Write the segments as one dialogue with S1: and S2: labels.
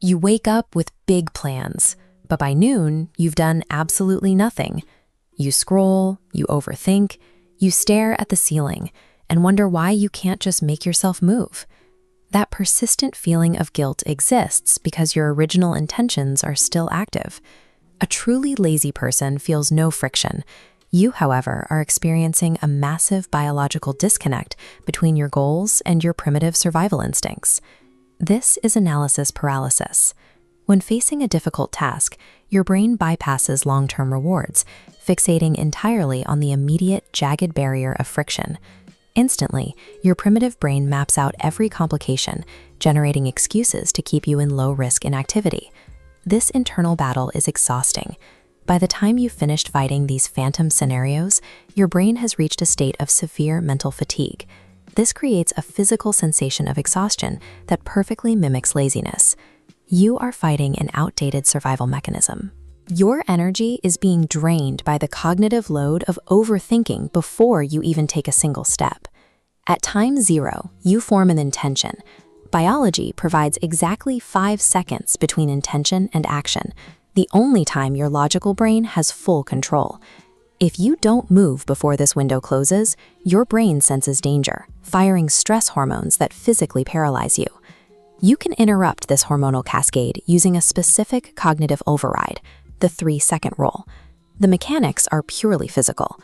S1: You wake up with big plans, but by noon, you've done absolutely nothing. You scroll, you overthink, you stare at the ceiling, and wonder why you can't just make yourself move. That persistent feeling of guilt exists because your original intentions are still active. A truly lazy person feels no friction. You, however, are experiencing a massive biological disconnect between your goals and your primitive survival instincts. This is analysis paralysis. When facing a difficult task, your brain bypasses long-term rewards, fixating entirely on the immediate, jagged barrier of friction. Instantly, your primitive brain maps out every complication, generating excuses to keep you in low-risk inactivity. This internal battle is exhausting. By the time you've finished fighting these phantom scenarios, your brain has reached a state of severe mental fatigue. This creates a physical sensation of exhaustion that perfectly mimics laziness. You are fighting an outdated survival mechanism. Your energy is being drained by the cognitive load of overthinking before you even take a single step. At time 0, you form an intention. Biology provides exactly 5 seconds between intention and action, the only time your logical brain has full control. If you don't move before this window closes, your brain senses danger, firing stress hormones that physically paralyze you. You can interrupt this hormonal cascade using a specific cognitive override, the 3-second rule. The mechanics are purely physical.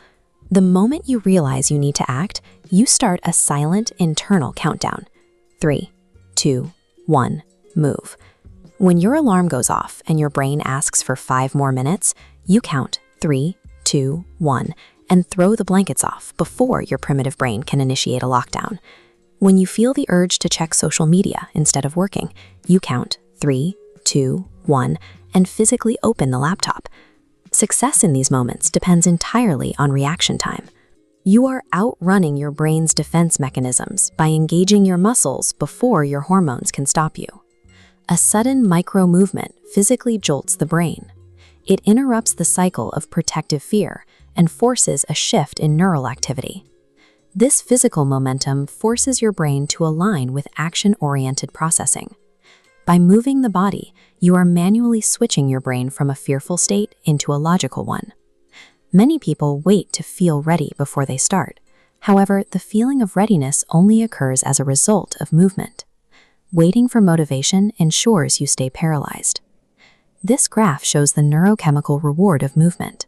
S1: The moment you realize you need to act, you start a silent internal countdown. 3, 2, 1, move. When your alarm goes off and your brain asks for 5 more minutes, you count 3, 2, 1, and throw the blankets off before your primitive brain can initiate a lockdown. When you feel the urge to check social media instead of working, you count 3, 2, 1, and physically open the laptop. Success in these moments depends entirely on reaction time. You are outrunning your brain's defense mechanisms by engaging your muscles before your hormones can stop you. A sudden micro-movement physically jolts the brain. It interrupts the cycle of protective fear and forces a shift in neural activity. This physical momentum forces your brain to align with action-oriented processing. By moving the body, you are manually switching your brain from a fearful state into a logical one. Many people wait to feel ready before they start. However, the feeling of readiness only occurs as a result of movement. Waiting for motivation ensures you stay paralyzed. This graph shows the neurochemical reward of movement.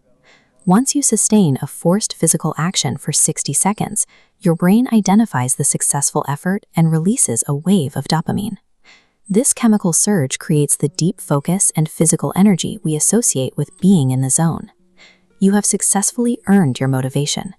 S1: Once you sustain a forced physical action for 60 seconds, your brain identifies the successful effort and releases a wave of dopamine. This chemical surge creates the deep focus and physical energy we associate with being in the zone. You have successfully earned your motivation.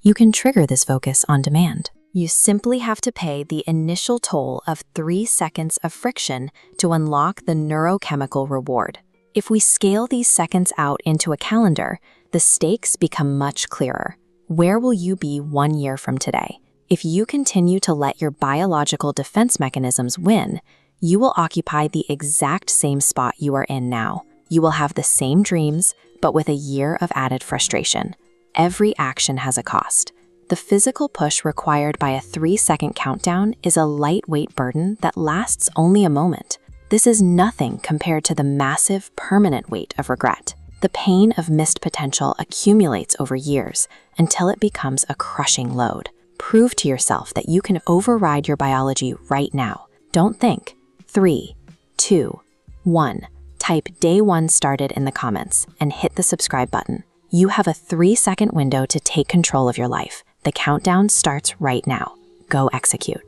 S1: You can trigger this focus on demand. You simply have to pay the initial toll of 3 seconds of friction to unlock the neurochemical reward. If we scale these seconds out into a calendar, the stakes become much clearer. Where will you be 1 year from today? If you continue to let your biological defense mechanisms win, you will occupy the exact same spot you are in now. You will have the same dreams, but with a year of added frustration. Every action has a cost. The physical push required by a 3-second countdown is a lightweight burden that lasts only a moment. This is nothing compared to the massive, permanent weight of regret. The pain of missed potential accumulates over years until it becomes a crushing load. Prove to yourself that you can override your biology right now. Don't think. 3, 2, 1. Type day 1 started in the comments and hit the subscribe button. You have a 3-second window to take control of your life. The countdown starts right now. Go execute.